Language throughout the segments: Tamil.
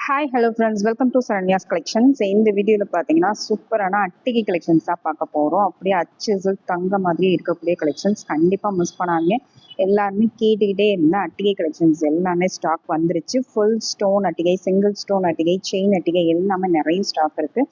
Hi hello friends, welcome to Saranya's collections. இந்த வீடியோவில் பார்த்தீங்கன்னா சூப்பரான அட்டிகை கலெக்ஷன்ஸ் தான் பார்க்க போகிறோம். அப்படியே அச்சு தங்க மாதிரியே இருக்கக்கூடிய கலெக்ஷன்ஸ் கண்டிப்பாக மிஸ் பண்ணாங்க. எல்லாருமே கேட்டுக்கிட்டே இருந்த அட்டிகை கலெக்ஷன்ஸ் எல்லாமே ஸ்டாக் வந்துருச்சு. ஃபுல் ஸ்டோன் அட்டிகை, சிங்கிள் ஸ்டோன் அட்டிகை, செயின் அட்டிகை எல்லாமே நிறைய ஸ்டாக் இருக்குது.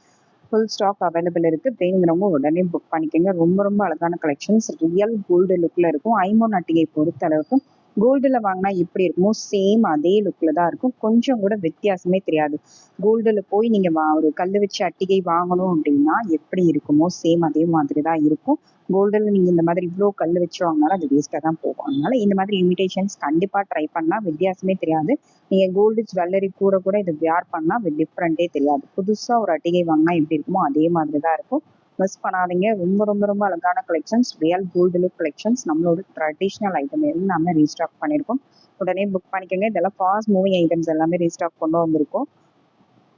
ஃபுல் ஸ்டாக் அவைலபிள் இருக்குது. வேணுங்கிறவங்க உடனே புக் பண்ணிக்கோங்க. ரொம்ப ரொம்ப அழகான கலெக்ஷன்ஸ், ரியல் கோல்டு லுக்கில் இருக்கும். ஐமோன் அட்டிகை பொறுத்த அளவுக்கு கோல்டில் வாங்கினா எப்படி இருக்குமோ சேம் அதே லுக்கில் தான் இருக்கும். கொஞ்சம் கூட வித்தியாசமே தெரியாது. கோல்டில் போய் நீங்கள் ஒரு கல் வச்சு அட்டிகை வாங்கணும் அப்படின்னா எப்படி இருக்குமோ சேம் அதே மாதிரி தான் இருக்கும். கோல்டில் நீங்கள் இந்த மாதிரி இவ்வளோ கல் வச்சு வாங்கினாலும் அது வேஸ்ட்டாக தான் போகும். அதனால இந்த மாதிரி இமிடேஷன்ஸ் கண்டிப்பாக ட்ரை பண்ணால் வித்தியாசமே தெரியாது. நீங்கள் கோல்டு ஜுவல்லரி கூட இது வியர் பண்ணால் டிஃப்ரெண்ட்டே தெரியாது. புதுசாக ஒரு அட்டிகை வாங்கினா எப்படி இருக்குமோ அதே மாதிரி தான் இருக்கும். மிஸ் பண்ணாதீங்க. ரொம்ப ரொம்ப ரொம்ப அழகான collections, real gold look collections. நம்மளோட ட்ரெடிஷ்னல் ஐட்டம் எல்லாமே ரீஸ்டாக் பண்ணியிருக்கோம். உடனே புக் பண்ணிக்கோங்க. இதெல்லாம் ஃபாஸ்ட் மூவிங் ஐட்டம்ஸ் எல்லாமே ரீஸ்டாக் கொண்டு வந்திருக்கோம்.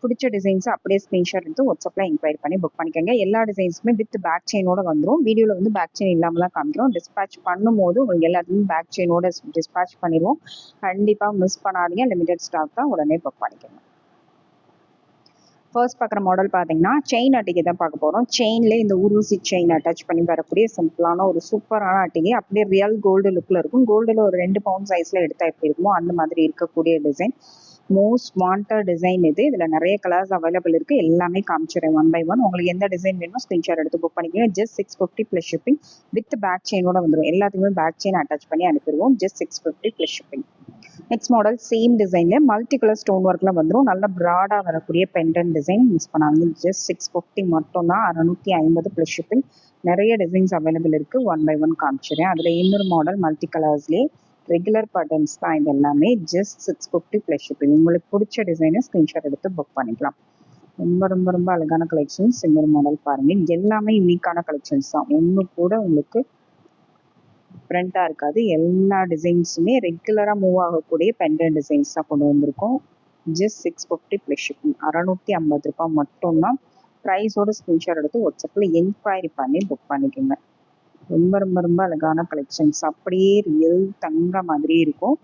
பிடிச்ச டிசைன்ஸ் அப்படியே ஸ்க்ரீன்ஷாட் எடுத்து வாட்ஸ்அப்பில் என்கொயரி பண்ணி புக் பண்ணிக்கோங்க. எல்லா டிசைன்ஸுமே வித் பேக் செயினோட வந்துடும். வீடியோவில் வந்து பேக் செயின் இல்லாமல் தான் காமிக்கிறோம். டிஸ்பேச் பண்ணும்போது உங்களுக்கு எல்லாத்துக்கும் பேக் செயினோட டிஸ்பேச் பண்ணிடுவோம். கண்டிப்பாக மிஸ் பண்ணாதீங்க. லிமிடெட் ஸ்டாக் தான், உடனே புக் பண்ணிக்கோங்க. ஃபர்ஸ்ட் பார்க்குற மாடல் பார்த்தீங்கன்னா செயின் அட்டிகை தான் பார்க்க போகிறோம். செயின்லேயே இந்த ஊர்வசி செயின் அட்டாச் பண்ணி வரக்கூடிய சிம்பிளான ஒரு சூப்பரான அட்டிகை. அப்படியே ரியல் கோல்டு லுக்கில் இருக்கும். கோல்டில் ஒரு 2 பவுண்ட் சைஸில் எடுத்தால் எப்படி இருக்குமோ அந்த மாதிரி இருக்கக்கூடிய டிசைன். மோஸ்ட் வாண்டட் டிசைன் இது. இதில் நிறைய கலர்ஸ் அவைலபிள் இருக்குது. எல்லாமே காமிச்சிடுறேன் ஒன் பை ஒன். உங்களுக்கு எந்த டிசைன் வேணுமோ ஸ்க்ரீன்ஷாட் எடுத்து புக் பண்ணிக்கோங்க. Just 650 plus shipping. With back செயினோட வந்துடும். எல்லாத்துக்குமே பேக் செயின் அட்டாச் பண்ணி அனுப்பிடுவோம். Just 650 plus shipping. Next model same டிசைன்ல மல்டி கலர் ஸ்டோன் ஒர்க்ல வந்துடும். நல்ல ப்ராடா வரக்கூடிய பெண்டன் டிசைன். மிஸ் பண்ணாங்க. ஜஸ்ட் 650 மட்டும் தான். 650 ப்ளஸ் ஷிப்பிங். நிறைய டிசைன்ஸ் அவைலபிள் இருக்கு. ஒன் பை ஒன் காமிச்சிடுறேன். அதுல இன்னொரு மாடல் மல்டி கலர்ஸ்லேயே ரெகுலர் பட்டன்ஸ் தான். இது எல்லாமே ஜஸ்ட் 650 ப்ளஸ் ஷிப்பிங். உங்களுக்கு பிடிச்ச டிசைனை ஸ்கிரீன்ஷாட் எடுத்து புக் பண்ணிக்கலாம். ரொம்ப ரொம்ப ரொம்ப அழகான கலெக்ஷன்ஸ். இன்னொரு மாடல் பாருங்க. எல்லாமே யூனிக்கான கலெக்ஷன்ஸ் தான். ஒன்று கூட உங்களுக்கு டிஃப்ரெண்ட்டாக இருக்காது. எல்லா டிசைன்ஸுமே ரெகுலராக மூவ் ஆகக்கூடிய பெண்டன் டிசைன்ஸ் தான் கொண்டு வந்திருக்கோம். Just 650 plus shipping. 650 ரூபாய் மட்டும்தான். ப்ரைஸோட ஸ்க்ரீன்ஷாட் எடுத்து வாட்ஸ்அப்பில் என்கொயரி பண்ணி புக் பண்ணிக்கோங்க. ரொம்ப ரொம்ப ரொம்ப அழகான கலெக்ஷன்ஸ். அப்படியே ரியல் தங்க மாதிரி இருக்கும்.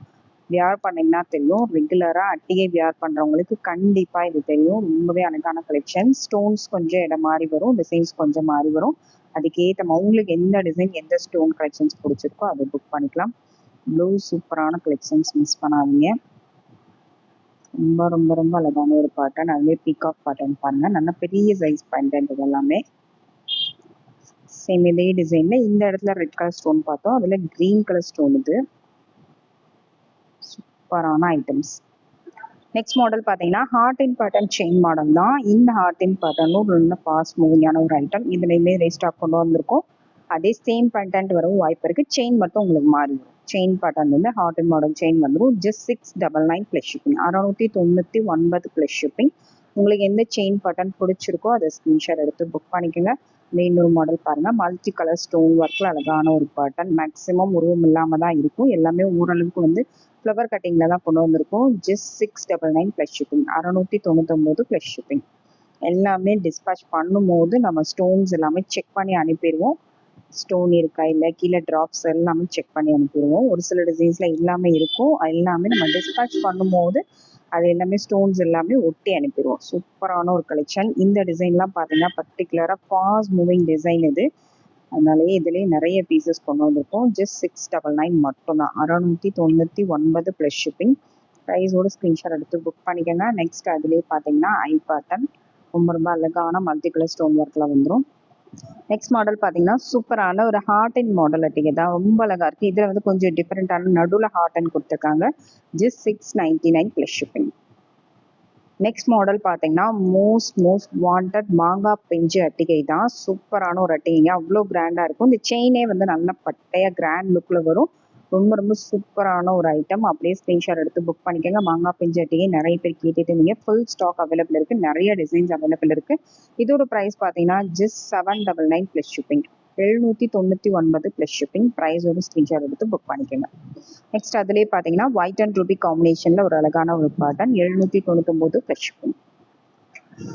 வியர் பண்ணிங்கன்னா தெரியும். ரெகுலராக அட்டிகை வியர் பண்ணுறவங்களுக்கு கண்டிப்பாக இது தெரியும். ரொம்பவே அழகான கலெக்ஷன். ஸ்டோன்ஸ் கொஞ்சம் இடம் மாறி வரும், டிசைன்ஸ் கொஞ்சம் மாறி வரும். அதுக்கேற்ற உங்களுக்கு எந்த டிசைன் எந்த ஸ்டோன் கலெக்ஷன்ஸ் பிடிச்சிருக்கோ அதை புக் பண்ணிக்கலாம். ப்ளூ சூப்பரான கலெக்ஷன்ஸ், மிஸ் பண்ணாதீங்க. ரொம்ப ரொம்ப ரொம்ப அழகான ஒரு பேட்டர்ன். அதுவே பீகாக் பேட்டர்ன் பாருங்க. நல்ல பெரிய சைஸ் பேட்டர்ன். இது எல்லாமே சேம் இதே டிசைன்ல இந்த இடத்துல ரெட் கலர் ஸ்டோன் பார்த்தோம். அதுல கிரீன் கலர் ஸ்டோன். இது சூப்பரான ஐட்டம்ஸ். நெக்ஸ்ட் மாடல் பார்த்தீங்கன்னா ஹார்ட் இன் பேட்டர்ன் செயின் மாடல் தான். இந்த ஹார்ட் இன் பேட்டர்னும் ரொம்ப ஃபாஸ்ட் மூவிங்கான ஒரு ஐட்டம். இதுலையுமே ரீஸ்டாக் கொண்டு வந்திருக்கோம். அதே சேம் பேட்டர்ன் வரவும் வாய்ப்பு இருக்கு. செயின் மட்டும் உங்களுக்கு மாறி வரும். செயின் பேட்டர்ன் வந்து ஹார்ட் இன் மாடல் செயின் வந்துடும். Just 699 plus shipping. 699 plus shipping. உங்களுக்கு எந்த செயின் பேட்டர்ன் பிடிச்சிருக்கோ அதை ஸ்க்ரீன்ஷாட் எடுத்து புக் பண்ணிக்கோங்க. இன்னொரு மாடல் பாருங்க. மல்டி கலர் ஸ்டோன் ஒர்க்ல அழகான ஒரு பேட்டர்ன். மேக்ஸிமம் உருவம் இல்லாம தான் இருக்கும். எல்லாமே ஓரளவுக்கு வந்து ஃப்ளவர் கட்டிங்ல தான் கொண்டு வந்திருக்கோம். Just 699 plus shipping. 699 plus shipping. எல்லாமே டிஸ்பேச் பண்ணும்போது நம்ம ஸ்டோன்ஸ் எல்லாமே செக் பண்ணி அனுப்பிடுவோம். ஸ்டோன் இருக்கா இல்லை கீழே ட்ராப்ஸ் எல்லாமே செக் பண்ணி அனுப்பிடுவோம். ஒரு சில டிசைன்ஸ்ல எல்லாமே இருக்கும். எல்லாமே நம்ம டிஸ்பேச் பண்ணும்போது அது எல்லாமே ஸ்டோன்ஸ் எல்லாமே ஒட்டி அனுப்பிடுவோம். சூப்பரான ஒரு கலெக்ஷன். இந்த டிசைன்லாம் பார்த்தீங்கன்னா பர்டிகுலராக ஃபாஸ்ட் மூவிங் டிசைன் இது. அதனாலேயே இதுலேயே நிறைய பீசஸ் கொண்டு வந்திருக்கோம். ஜஸ்ட் 699 மட்டும்தான். 699 ப்ளஸ் ஷிப்பிங். ப்ரைஸோட ஸ்க்ரீன்ஷாட் எடுத்து புக் பண்ணிக்கோங்க. நெக்ஸ்ட் அதுலேயே பார்த்தீங்கன்னா ஐ பேட்டர்ன். ரொம்ப ரொம்ப அழகான மல்டி கலர் ஸ்டோன் ஒர்க்கில் வந்துடும். நெக்ஸ்ட் மாடல் பார்த்தீங்கன்னா சூப்பரான ஒரு ஹார்ட் அண்ட் மாடல் அட்டிகை தான். ரொம்ப அழகாக இருக்குது. இதில் வந்து கொஞ்சம் டிஃப்ரெண்ட்டான நடுவில் ஹார்ட் அண்ட் கொடுத்துருக்காங்க. Just 699 plus shipping. Next model பார்த்தீங்கன்னா மோஸ்ட் வாண்டட் மாங்காய் பெஞ்சு அட்டிகை தான். சூப்பரான ஒரு அட்டிகைங்க. அவ்வளோ கிராண்டாக இருக்கும். இந்த செயினே வந்து நல்ல பட்டையாக கிராண்ட் லுக்கில் வரும். ரொம்ப ரொம்ப சூப்பரான ஒரு ஐட்டம். அப்படியே ஸ்க்ரீன்ஷாட் எடுத்து புக் பண்ணிக்கோங்க. மாங்காய் பெஞ்சு அட்டிகை நிறைய பேர் கேட்டுட்டு இருந்தீங்க. ஃபுல் ஸ்டாக் அவைலபிள் இருக்குது. நிறைய டிசைன்ஸ் அவைலபிள் இருக்குது. இதோட ப்ரைஸ் பார்த்தீங்கன்னா just 799 plus shipping. 799 plus shipping. ப்ரைஸோட ஸ்க்ரீன்ஷாட் எடுத்து புக் பண்ணிக்கோங்க. நெக்ஸ்ட் அதுலேயே பார்த்தீங்கன்னா ஒயிட் அண்ட் ரூபி காம்பினேஷனில் ஒரு அழகான ஒரு பேட்டர்ன். 799 plus shipping.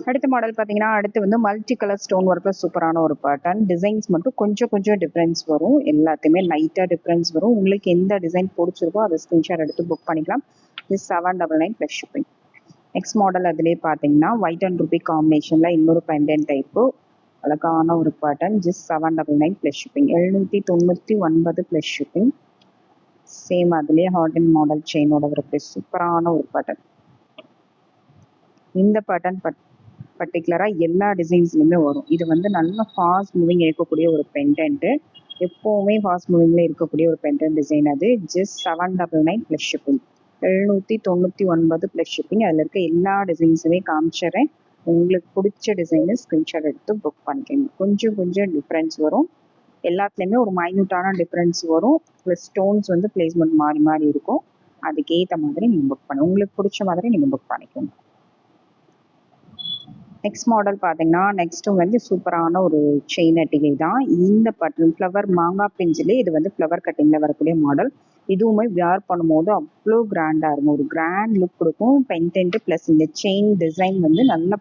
அடுத்த மாடல் பார்த்தீங்கன்னா அடுத்து வந்து மல்டி கலர் ஸ்டோன் ஒர்க்கில் சூப்பரான ஒரு பேட்டர்ன். டிசைன்ஸ் மட்டும் கொஞ்சம் டிஃப்ரென்ஸ் வரும். எல்லாத்தையுமே லைட்டாக டிஃப்ரென்ஸ் வரும். உங்களுக்கு எந்த டிசைன் பிடிச்சிருக்கோ அதை ஸ்க்ரீன்ஷாட் எடுத்து புக் பண்ணிக்கலாம். இது 799 ப்ளஸ் ஷிப்பிங். நெக்ஸ்ட் மாடல் அதிலே பார்த்தீங்கன்னா ஒயிட் அண்ட் ரூபி காம்பினேஷனில் இன்னொரு பெண்டன்ட் டைப்பு அழகான ஒரு pattern. Just 799 plus shipping. 799 plus shipping. Same அதிலே ஹார்ட் அண்ட் மாடல் செயினோட இருக்கு. சூப்பரான ஒரு பேட்டர்ன். இந்த பேட்டர்ன் பர்டிகுலராக எல்லா டிசைன்ஸ்லையுமே வரும். இது வந்து நல்ல ஃபாஸ்ட் மூவிங் இருக்கக்கூடிய ஒரு பெண்டன்ட்டு. எப்போவுமே ஃபாஸ்ட் மூவிங்கில் இருக்கக்கூடிய ஒரு பெண்டன்ட் டிசைன் அது. Just 799 plus shipping. 799 plus shipping. அதில் இருக்க எல்லா டிசைன்ஸுமே காமிச்சிடுறேன். உங்களுக்கு பிடிச்ச டிசைனை ஸ்க்ரீன்ஷாட் எடுத்து புக் பண்ணிக்கோங்க. கொஞ்சம் கொஞ்சம் டிஃப்ரென்ஸ் வரும். எல்லாத்துலேயுமே ஒரு மைன்யூட்டான டிஃப்ரென்ஸ் வரும். ப்ளஸ் ஸ்டோன்ஸ் வந்து பிளேஸ்மெண்ட் மாறி மாறி இருக்கும். அதுக்கேற்ற மாதிரி நீங்கள் புக் பண்ணி உங்களுக்கு பிடிச்ச மாதிரி நீங்கள் புக் பண்ணிக்கோங்க. நெக்ஸ்ட் மாடல் பார்த்தீங்கன்னா நெக்ஸ்ட்டு வந்து சூப்பரான ஒரு செயின் அட்டிகை தான். இந்த பட்டன் ஃப்ளவர் மாங்காய் பிஞ்சிலே இது வந்து ஃப்ளவர் கட்டிங்கில் வரக்கூடிய மாடல். இதுவுமே வியர் பண்ணும்போது அவ்வளோ கிராண்டாக இருக்கும். ஒரு கிராண்ட் லுக் கொடுக்கும். பென்டென்ட்டு ப்ளஸ் இந்த செயின் டிசைன் வந்து நல்ல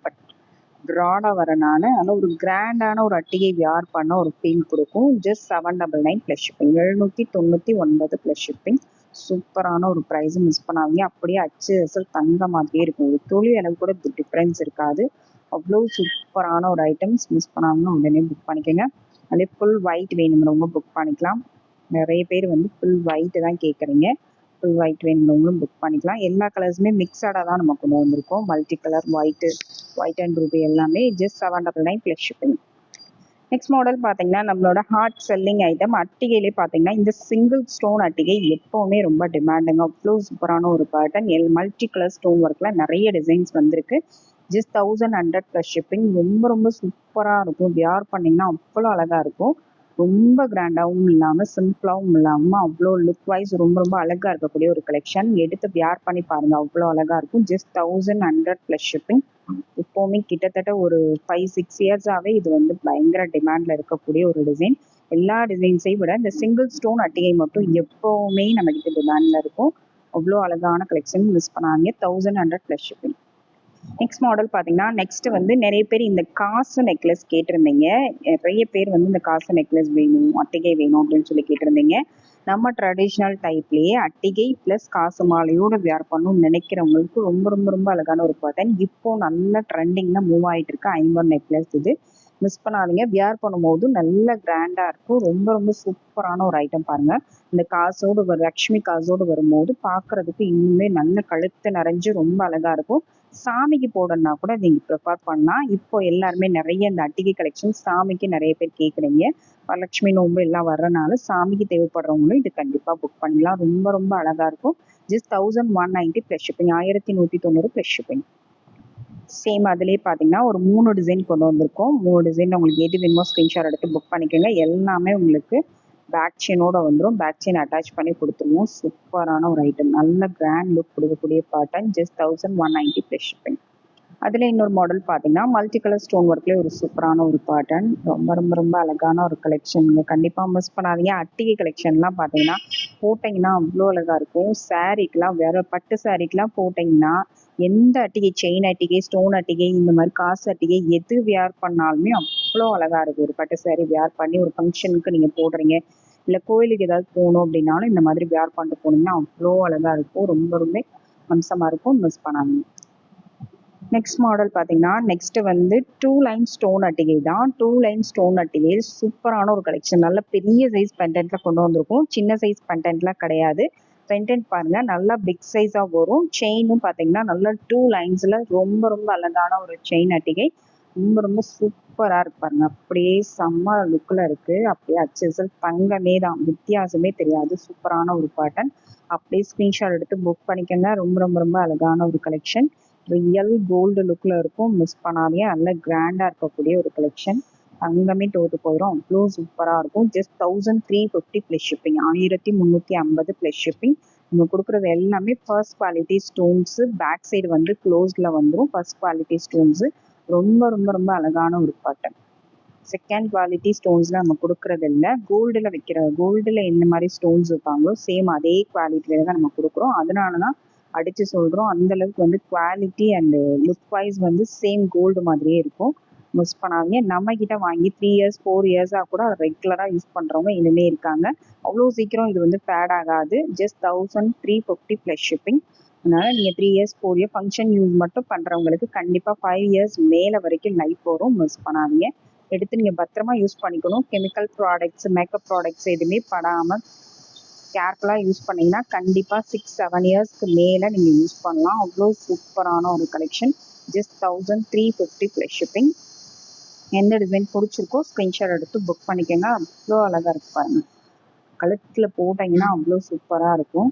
ப்ராடாக வரனால நல்ல ஒரு கிராண்டான ஒரு அட்டிகை வியர் பண்ண ஒரு ஃபீல் கொடுக்கும். Just 799 plus shipping. 799 plus shipping. சூப்பரான ஒரு ப்ரைஸு. மிஸ் பண்ணாதீங்க. அப்படியே அச்சு அசல் தங்க மாதிரியே இருக்கும். ஒரு துளி அளவு கூட டிஃப்ரென்ஸ் இருக்காது. அவ்வளோ சூப்பரான ஒரு ஐட்டம்ஸ். மிஸ் பண்ணாமல் உடனே புக் பண்ணிக்கோங்க. அதே ஃபுல் ஒயிட் வேணுங்கிறவங்க புக் பண்ணிக்கலாம். நிறைய பேர் வந்து ஃபுல் ஒயிட்டு தான் கேட்குறீங்க. ஃபுல் ஒயிட் வேணுங்கிறவங்களும் புக் பண்ணிக்கலாம். எல்லா கலர்ஸுமே மிக்சடாக தான் நம்ம கொண்டு வந்திருக்கோம். Multi colour white and ruby எல்லாமே just 799 plus shipping. Next model பார்த்தீங்கன்னா நம்மளோட ஹார்ட் செல்லிங் ஐட்டம் அட்டிகையிலே பார்த்தீங்கன்னா இந்த சிங்கிள் ஸ்டோன் அட்டிகை எப்போவுமே ரொம்ப டிமாண்டுங்க. அவ்வளோ சூப்பரான ஒரு பேட்டர்ன். மல்டி கலர் ஸ்டோன் ஒர்க்கில் நிறைய டிசைன்ஸ் வந்திருக்கு. Just 1100 plus shipping. ரொம்ப ரொம்ப சூப்பராக இருக்கும். வியர் பண்ணிங்கன்னா அவ்வளோ அழகாக இருக்கும். ரொம்ப கிராண்டாகவும் இல்லாமல் சிம்பிளாகவும் இல்லாமல் அவ்வளோ லுக் வைஸ் ரொம்ப ரொம்ப அழகாக இருக்கக்கூடிய ஒரு கலெக்ஷன். எடுத்து வியர் பண்ணி பாருங்கள், அவ்வளோ அழகாக இருக்கும். Just 1100 plus shipping. இப்போவுமே கிட்டத்தட்ட ஒரு 5-6 இயர்ஸாகவே இது வந்து பயங்கர டிமாண்டில் இருக்கக்கூடிய ஒரு டிசைன். எல்லா டிசைன்ஸையும் விட இந்த சிங்கிள் ஸ்டோன் அட்டிகை மட்டும் எப்போவுமே நம்மகிட்ட டிமாண்டில் இருக்கும். அவ்வளோ அழகான கலெக்ஷன். மிஸ் பண்ணாதீங்க. 1100 ப்ளஸ் ஷிப்பிங். நெக்ஸ்ட் மாடல் பார்த்தீங்கன்னா நெக்ஸ்ட் வந்து நிறைய பேர் இந்த காசு நெக்லஸ் கேட்டிருந்தீங்க. நிறைய பேர் வந்து இந்த காசு நெக்லஸ் வேணும், அட்டிகை வேணும் அப்படின்னு சொல்லி கேட்டிருந்தீங்க. நம்ம ட்ரெடிஷ்னல் டைப்லேயே அட்டிகை ப்ளஸ் காசு மாலையோட வியர் பண்ணணும்னு நினைக்கிறவங்களுக்கு ரொம்ப ரொம்ப ரொம்ப அழகான ஒரு பேட்டர்ன். இப்போ நல்ல ட்ரெண்டிங்கில் மூவ் ஆகிட்டு இருக்கு ஐம்பர் நெக்லஸ். இது மிஸ் பண்ணாதீங்க. வியர் பண்ணும்போது நல்ல கிராண்டாக இருக்கும். ரொம்ப ரொம்ப சூப்பரான ஒரு ஐட்டம் பாருங்கள். இந்த காசோடு லக்ஷ்மி காசோடு வரும்போது பார்க்குறதுக்கு இன்னுமே நல்ல கழுத்து நிறைஞ்சு ரொம்ப அழகாக இருக்கும். சாமிக்கு போடணும்னா கூட நீங்கள் ப்ரிஃபர் பண்ணலாம். இப்போ எல்லாருமே நிறைய இந்த அட்டிகை கலெக்ஷன் சாமிக்கு நிறைய பேர் கேட்குறீங்க. வரலட்சுமி நோம்பு எல்லாம் வர்றனால சாமிக்கு தேவைப்படுறவங்களும் இது கண்டிப்பாக புக் பண்ணிக்கலாம். ரொம்ப ரொம்ப அழகாக இருக்கும். Just 1190 plus shipping. 1190 plus shipping. Same அதிலே பார்த்தீங்கன்னா ஒரு 3 டிசைன் கொண்டு வந்திருக்கோம். 3 டிசைன் உங்களுக்கு எது வேணுமோ ஸ்க்ரீன்ஷாட் எடுத்து புக் பண்ணிக்கோங்க. எல்லாமே உங்களுக்கு பேக் செயினோட வந்துடும். பேக் செயின் அட்டாச் பண்ணி கொடுத்துருவோம். சூப்பரான ஒரு ஐட்டம். நல்ல கிராண்ட் லுக் கொடுக்கக்கூடிய பேட்டர்ன். Just 1190 plus shipping. அதில் இன்னொரு மாடல் பார்த்தீங்கன்னா மல்டி கலர் ஸ்டோன் ஒர்க்லேயே ஒரு சூப்பரான ஒரு பேட்டர்ன். ரொம்ப ரொம்ப ரொம்ப அழகான ஒரு கலெக்ஷன். நீங்கள் கண்டிப்பாக மிஸ் பண்ணாதீங்க. அட்டிகை கலெக்ஷன்லாம் பார்த்தீங்கன்னா போட்டிங்கன்னா அவ்வளோ அழகாக இருக்கும். சாரீக்கெலாம் வேறு பட்டு சாரீக்கெலாம் போட்டிங்கன்னா எந்த அட்டிகை, செயின் அட்டிகை, ஸ்டோன் அட்டிகை, இந்த மாதிரி காசு அட்டிகை எது வியர் பண்ணாலுமே அவ்வளோ அழகாக இருக்கும். ஒரு பட்டு சாரீ வியர் பண்ணி ஒரு ஃபங்க்ஷனுக்கு நீங்கள் போடுறீங்க, இல்லை கோயிலுக்கு ஏதாவது போகணும் அப்படின்னாலும் இந்த மாதிரி வியர் பண்ணிட்டு போனீங்கன்னா அவ்வளோ அழகாக இருக்கும். ரொம்ப ரொம்ப அம்சமாக இருக்கும். மிஸ் பண்ணாதீங்க. நெக்ஸ்ட் மாடல் பார்த்தீங்கன்னா நெக்ஸ்ட் வந்து 2 லைன் ஸ்டோன் அட்டிகை தான். 2 லைன் ஸ்டோன் அட்டிகை சூப்பரான ஒரு கலெக்ஷன். நல்ல பெரிய சைஸ் பெண்டன்ட்ல கொண்டு வந்திருக்கும். சின்ன சைஸ் பெண்டன்ட்லாம் கிடையாது. பெண்டன்ட் பாருங்க நல்லா பிக் சைஸாக வரும். செயினும் பார்த்தீங்கன்னா நல்லா 2 லைன்ஸில் ரொம்ப ரொம்ப அழகான ஒரு செயின் அட்டிகை. ரொம்ப ரொம்ப சூப்பராக இருக்கு பாருங்க. அப்படியே செம்ம லுக்கில் இருக்குது. அப்படியே அச்சல் தங்கமே தான், வித்தியாசமே தெரியாது. சூப்பரான ஒரு பேட்டர்ன். அப்படியே ஸ்க்ரீன்ஷாட் எடுத்து புக் பண்ணிக்கோங்க. ரொம்ப ரொம்ப ரொம்ப அழகான ஒரு கலெக்ஷன். ரியல் கோல்டு லுக்கில் இருக்கும். மிஸ் பண்ணாதீங்க. நல்ல கிராண்டாக இருக்கக்கூடிய ஒரு கலெக்ஷன். தங்கமே தோற்று போயிடும். அவ்வளோ சூப்பராக இருக்கும். Just 1350 plus shipping. 1350 plus shipping. நம்ம கொடுக்குறது எல்லாமே first quality stones. Back side வந்து க்ளோஸில் வந்துடும். First quality stones. ரொம்ப ரொம்ப ரொம்ப அழகான ஒரு பேட்டர்ன். செகண்ட் குவாலிட்டி ஸ்டோன்ஸில் நம்ம கொடுக்குறது இல்லை. கோல்டில் என்ன மாதிரி ஸ்டோன்ஸ் இருப்பாங்களோ சேம் அதே குவாலிட்டியில் தான் நம்ம கொடுக்குறோம். அதனால தான் அடித்து சொல்கிறோம். அந்தளவுக்கு வந்து குவாலிட்டி அண்டு லுக் வைஸ் வந்து சேம் கோல்டு மாதிரியே இருக்கும். மிஸ் பண்ணாதீங்க. நம்மக்கிட்ட வாங்கி 3 இயர்ஸ் 4 இயர்ஸாக கூட ரெகுலராக யூஸ் பண்ணுறவங்க இனிமே இருக்காங்க. அவ்வளோ சீக்கிரம் இது வந்து ஃபேட் ஆகாது. Just 1350 plus shipping. அதனால நீங்கள் 3 இயர்ஸ் 4 இயர் ஃபங்க்ஷன் யூஸ் மட்டும் பண்ணுறவங்களுக்கு கண்டிப்பாக 5 இயர்ஸ் மேலே வரைக்கும் லைஃப் வரும். மிஸ் பண்ணாதீங்க. எடுத்து நீங்கள் பத்திரமா யூஸ் பண்ணிக்கணும். கெமிக்கல் ப்ராடக்ட்ஸ் மேக்கப் ப்ராடக்ட்ஸ் எதுவுமே படாமல் கேர்ஃபுல்லாக யூஸ் பண்ணிங்கன்னா கண்டிப்பாக 6-7 இயர்ஸ்க்கு மேலே நீங்கள் யூஸ் பண்ணலாம். அவ்வளோ சூப்பரான ஒரு கலெக்ஷன். Just 1350 plus shipping. எந்த டிசைன் பிடிச்சிருக்கோ ஸ்க்ரீன்ஷாட் எடுத்து புக் பண்ணிக்கோங்க. அவ்வளோ அழகாக இருக்கு பாருங்கள். கழுத்தில் போட்டிங்கன்னா அவ்வளோ சூப்பராக இருக்கும்.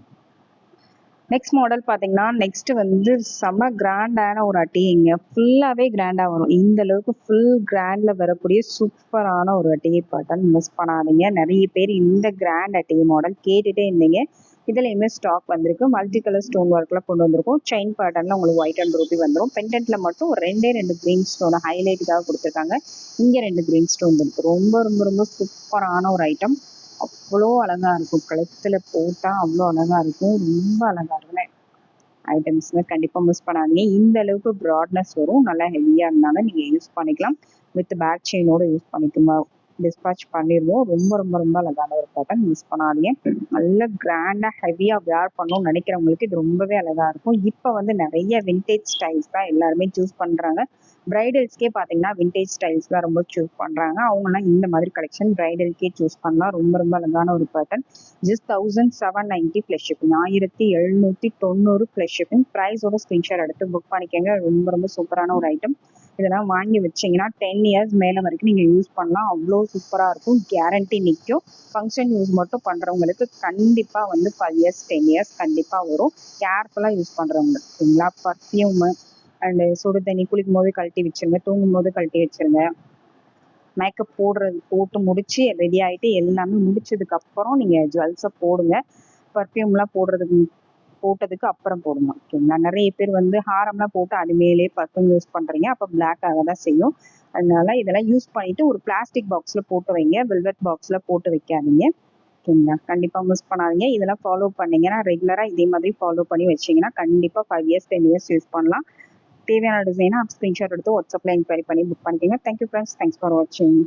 நெக்ஸ்ட் மாடல் பார்த்தீங்கன்னா நெக்ஸ்ட் வந்து செம்ம கிராண்டான ஒரு அட்டிங்க. ஃபுல்லாகவே கிராண்டாக வரும். இந்த அளவுக்கு ஃபுல் கிராண்டில் வரக்கூடிய சூப்பரான ஒரு அட்டிகை பேட்டர்ன் மிஸ் பண்ணாதீங்க. நிறைய பேர் இந்த கிராண்ட் அட்டிகை மாடல் கேட்டுகிட்டே இருந்தீங்க. இதுலையுமே ஸ்டாக் வந்திருக்கு. மல்டி கலர் ஸ்டோன் ஒர்க்கில் கொண்டு வந்திருக்கும். செயின் பேட்டர்னில் உங்களுக்கு ஒயிட் அண்ட் ரூபி வந்துடும். பெண்டன்ட்டில் மட்டும் ஒரு 2 க்ரீன் ஸ்டோனை ஹைலைட்டுக்காக கொடுத்துருக்காங்க. இங்கே 2 க்ரீன் ஸ்டோன் இருக்குது. ரொம்ப ரொம்ப ரொம்ப சூப்பரான ஒரு ஐட்டம். அவ்வளோ அழகாக இருக்கும். கழுத்தில் போட்டால் அவ்வளோ அழகாக இருக்கும். ரொம்ப அழகாக இருக்கும் ஐட்டம்ஸ்ங்க. கண்டிப்பாக மிஸ் பண்ணாதீங்க. இந்த அளவுக்கு ப்ராட்னஸ் வரும். நல்லா ஹெவியாக இருந்தாலும் நீங்கள் யூஸ் பண்ணிக்கலாம். வித் பேக் செயினோட யூஸ் பண்ணிக்கலாம். டிஸ்பேச் பண்ணிடுவோம். ரொம்ப ரொம்ப ரொம்ப அழகான ஒரு பேட்டர்ன். மிஸ் பண்ணாதீங்க. நல்ல கிராண்டாக ஹெவியாக வேர் பண்ணணும்னு நினைக்கிறவங்களுக்கு இது ரொம்பவே அழகாக இருக்கும். இப்போ வந்து நிறைய விண்டேஜ் ஸ்டைல்ஸ் தான் எல்லாருமே சூஸ் பண்ணுறாங்க. பிரைடல்ஸ்க்கே பார்த்தீங்கன்னா விண்டேஜ் ஸ்டைல்ஸ் தான் ரொம்ப சூஸ் பண்ணுறாங்க. அவங்களாம் இந்த மாதிரி கலெக்ஷன் பிரைடல்கே சூஸ் பண்ணலாம். ரொம்ப ரொம்ப அழகான ஒரு pattern. Just 1790 plus shipping. 1790 plus shipping. ப்ரைஸோட ஸ்க்ரீன்ஷாட் எடுத்து புக் பண்ணிக்கோங்க. ரொம்ப ரொம்ப சூப்பரான ஒரு ஐட்டம். இதெல்லாம் வாங்கி வச்சிங்கன்னா 10 இயர்ஸ் மேலே வரைக்கும் நீங்கள் யூஸ் பண்ணலாம். அவ்வளோ சூப்பராக இருக்கும். கேரண்டி நிற்கும். ஃபங்க்ஷன் யூஸ் மட்டும் பண்ணுறவங்களுக்கு கண்டிப்பாக வந்து 5 இயர்ஸ் 10 இயர்ஸ் கண்டிப்பாக வரும். கேர்ஃபுல்லாக யூஸ் பண்ணுறவங்க சரிங்களா. பர்ஃப்யூமு அண்டு சுடு தண்ணி குளிக்கும் போது கழட்டி வச்சுருங்க. தூங்கும் போது கழட்டி வச்சுருங்க. மேக்கப் போட்டு முடிச்சு ரெடி ஆகிட்டு எல்லாமே முடிச்சதுக்கப்புறம் நீங்கள் ஜுவல்ஸை போடுங்க. பர்ஃப்யூம்லாம் போட்டதுக்கு அப்புறம் போடுங்க. ஓகேங்களா. நிறைய பேர் வந்து ஹாரம்லாம் போட்டு அது மேலே பர்ஃப்யூம் யூஸ் பண்ணுறீங்க. அப்போ பிளாக் ஆக தான் செய்யும். அதனால இதெல்லாம் யூஸ் பண்ணிவிட்டு ஒரு பிளாஸ்டிக் பாக்ஸில் போட்டு வைங்க. வெல்வெட் பாக்ஸில் போட்டு வைக்காதீங்க. ஓகேங்களா. கண்டிப்பாக மிஸ் பண்ணாதீங்க. இதெல்லாம் ஃபாலோ பண்ணிங்கன்னா ரெகுலராக இதே மாதிரி ஃபாலோ பண்ணி வச்சிங்கன்னா கண்டிப்பாக 5 இயர்ஸ் 10 இயர்ஸ் யூஸ் பண்ணலாம். தேவையான டிசைனை ஸ்க்ரீன்ஷாட் எடுத்து வாட்ஸ்அப்பில் என்கொயரி பண்ணி புக் பண்ணிக்கோங்க. Thank you friends. தேங்க்ஸ் ஃபார் வாட்சிங்.